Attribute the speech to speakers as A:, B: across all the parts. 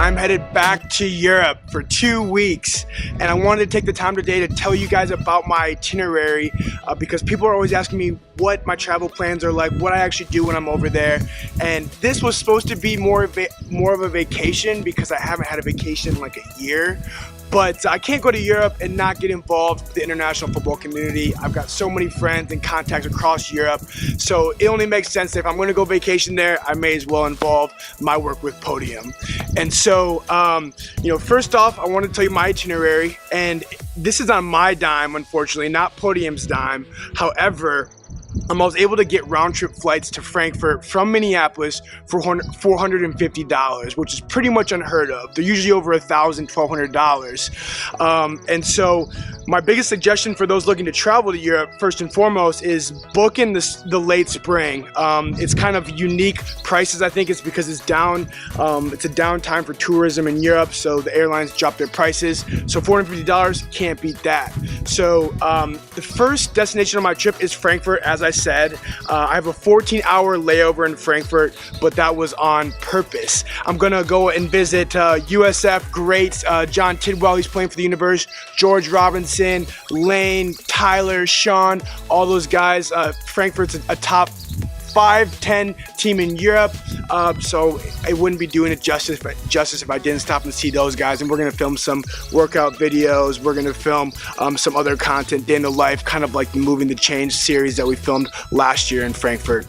A: I'm headed back to Europe for 2 weeks, and I wanted to take the time today to tell you guys about my itinerary because people are always asking me what my travel plans are like, what I actually do when I'm over there. And this was supposed to be more of a vacation because I haven't had a vacation in like a year. But I can't go to Europe and not get involved with the international football community. I've got so many friends and contacts across Europe, so it only makes sense that if I'm going to go vacation there, I may as well involve my work with Podium. And so, first off, I want to tell you my itinerary, and this is on my dime, unfortunately, not Podium's dime. However, I was able to get round-trip flights to Frankfurt from Minneapolis for $450, which is pretty much unheard of. They're usually over $1,000, $1,200. And so my biggest suggestion for those looking to travel to Europe, first and foremost, is book in the late spring. It's kind of unique prices. I think it's because it's down. It's a down time for tourism in Europe, so the airlines drop their prices. So $450, can't beat that. So the first destination on my trip is Frankfurt, as I said. I have a 14-hour layover in Frankfurt, but that was on purpose. I'm gonna go and visit USF greats, John Tidwell, he's playing for the Universe, George Robinson, Lane, Tyler, Sean, all those guys. Frankfurt's a top 5-10 team in Europe, so I wouldn't be doing it justice if I didn't stop and see those guys. And we're gonna film some workout videos. We're gonna film some other content, day in the life, kind of like the Moving the Change series that we filmed last year in Frankfurt.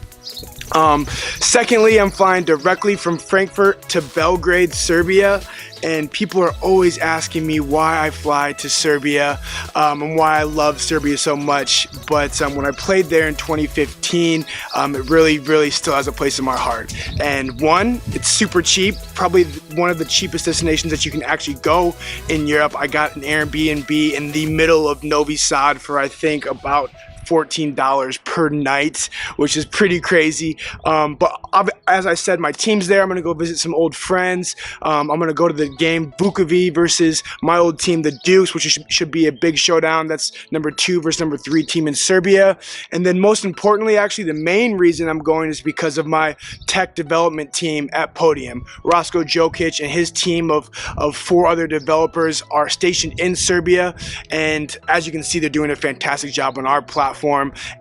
A: Secondly, I'm flying directly from Frankfurt to Belgrade, Serbia, and people are always asking me why I fly to Serbia and why I love Serbia so much. But when I played there in 2015, it really still has a place in my heart. And one, it's super cheap, probably one of the cheapest destinations that you can actually go in Europe. I got an Airbnb in the middle of Novi Sad for I think about $14 per night, which is pretty crazy. But as I said, my team's there. I'm going to go visit some old friends. I'm going to go to the game Vukovi versus my old team, the Dukes, which should be a big showdown. That's number 2 versus number 3 team in Serbia. And then most importantly, actually, the main reason I'm going is because of my tech development team at Podium. Roscoe Jokic and his team of 4 other developers are stationed in Serbia. And as you can see, they're doing a fantastic job on our platform.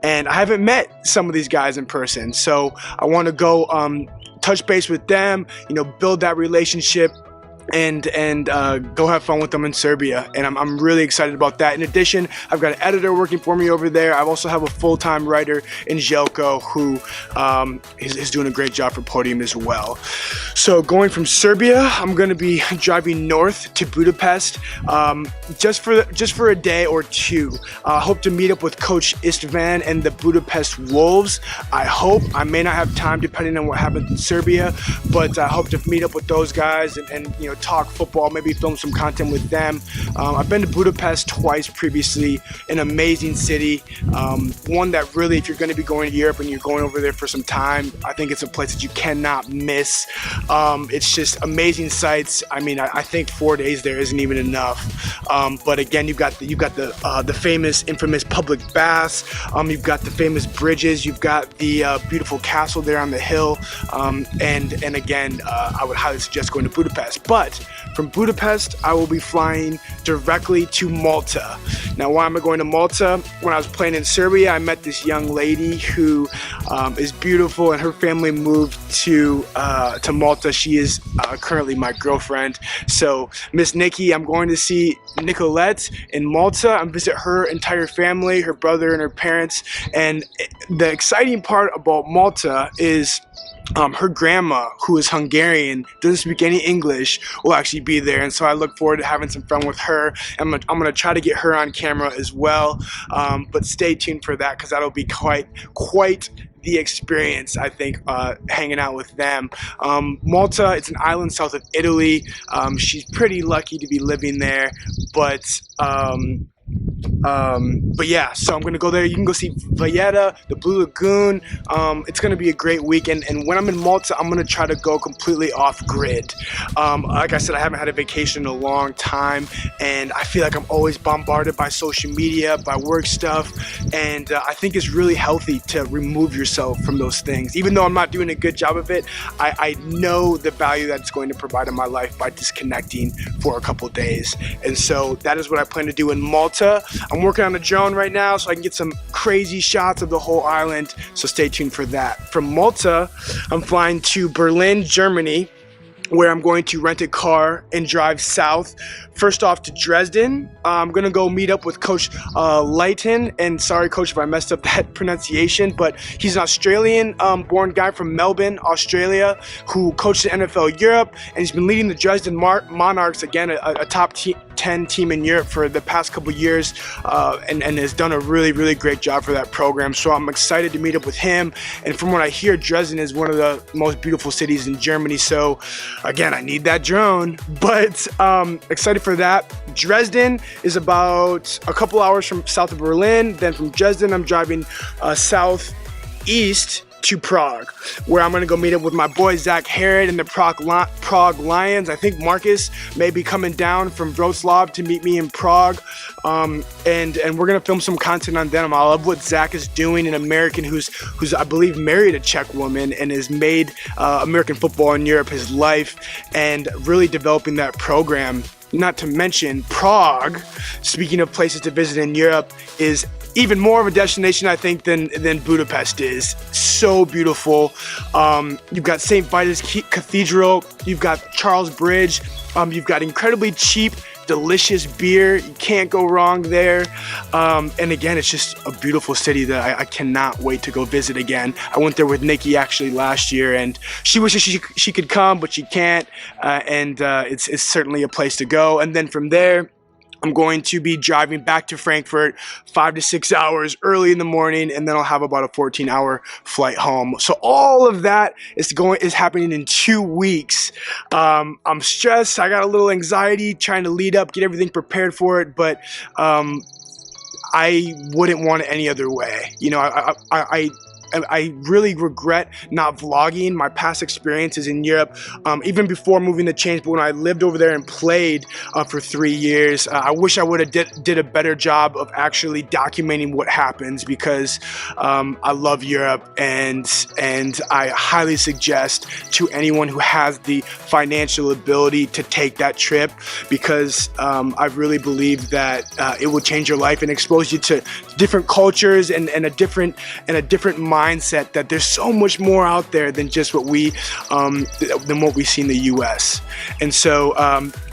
A: And I haven't met some of these guys in person, so I want to go touch base with them, build that relationship, and go have fun with them in Serbia. And I'm really excited about that. In addition, I've got an editor working for me over there. I also have a full-time writer in Željko who is doing a great job for Podium as well. So going from Serbia, I'm going to be driving north to Budapest just for a day or two. I hope to meet up with Coach Istvan and the Budapest Wolves. I may not have time depending on what happens in Serbia, but I hope to meet up with those guys and talk football, maybe film some content with them. I've been to Budapest twice previously, an amazing city, one that really, if you're going to be going to Europe and you're going over there for some time, I think it's a place that you cannot miss. It's just amazing sights. I mean, I think 4 days there isn't even enough. But again, you've got the famous, infamous public baths. You've got the famous bridges. You've got the beautiful castle there on the hill. And again, I would highly suggest going to Budapest. But from Budapest, I will be flying directly to Malta. Now, why am I going to Malta? When I was playing in Serbia, I met this young lady who is beautiful, and her family moved to Malta. She is currently my girlfriend. So, Miss Nikki, I'm going to see Nicolette in Malta and visit her entire family, her brother and her parents. And the exciting part about Malta is her grandma, who is Hungarian, doesn't speak any English, will actually be there, and so I look forward to having some fun with her. I'm gonna try to get her on camera as well, but stay tuned for that because that'll be quite the experience, I think, hanging out with them. Malta, it's an island south of Italy. She's pretty lucky to be living there, but But yeah, so I'm gonna go there. You can go see Valletta, the Blue Lagoon. It's gonna be a great weekend. And when I'm in Malta, I'm gonna try to go completely off grid. Like I said, I haven't had a vacation in a long time, and I feel like I'm always bombarded by social media, by work stuff, and I think it's really healthy to remove yourself from those things. Even though I'm not doing a good job of it, I know the value that it's going to provide in my life by disconnecting for a couple days. And so that is what I plan to do in Malta. I'm working on a drone right now so I can get some crazy shots of the whole island, so stay tuned for that. From Malta, I'm flying to Berlin, Germany, where I'm going to rent a car and drive south. First off to Dresden. I'm gonna go meet up with Coach Leighton, and sorry Coach if I messed up that pronunciation, but he's an Australian born guy from Melbourne, Australia, who coached the NFL Europe, and he's been leading the Dresden Monarchs, again a top 10 team in Europe for the past couple years, and has done a really great job for that program. So I'm excited to meet up with him, and from what I hear, Dresden is one of the most beautiful cities in Germany. So again, I need that drone, but excited for that. Dresden is about a couple hours from south of Berlin. Then from Dresden, I'm driving southeast to Prague, where I'm going to go meet up with my boy Zach Herod and the Prague Lions. I think Marcus may be coming down from Wrocław to meet me in Prague, and we're going to film some content on them. I love what Zach is doing, an American who's I believe married a Czech woman and has made American football in Europe his life, and really developing that program. Not to mention Prague, speaking of places to visit in Europe, is even more of a destination, I think, than Budapest is. So beautiful. You've got St. Vitus Cathedral, you've got Charles Bridge, you've got incredibly cheap, delicious beer. You can't go wrong there. And again, it's just a beautiful city that I cannot wait to go visit again. I went there with Nikki actually last year, and she wishes she could come, but she can't. It's certainly a place to go. And then from there, I'm going to be driving back to Frankfurt 5 to 6 hours early in the morning, and then I'll have about a 14-hour flight home. So all of that is happening in 2 weeks. I'm stressed. I got a little anxiety trying to lead up, get everything prepared for it, but I wouldn't want it any other way. You know, I really regret not vlogging my past experiences in Europe, even before moving to change. But when I lived over there and played for 3 years, I wish I would have did a better job of actually documenting what happens, because I love Europe, and I highly suggest to anyone who has the financial ability to take that trip, because I really believe that it will change your life and expose you to different cultures and a different mindset, that there's so much more out there than just what we see in the US. And so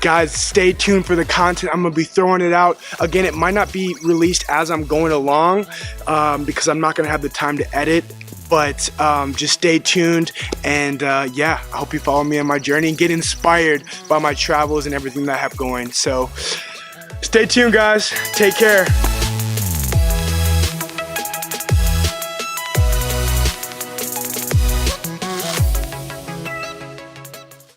A: guys, stay tuned for the content. I'm gonna be throwing it out. Again, it might not be released as I'm going along, because I'm not gonna have the time to edit, but just stay tuned, and yeah, I hope you follow me on my journey and get inspired by my travels and everything that I have going. So stay tuned, guys. Take care.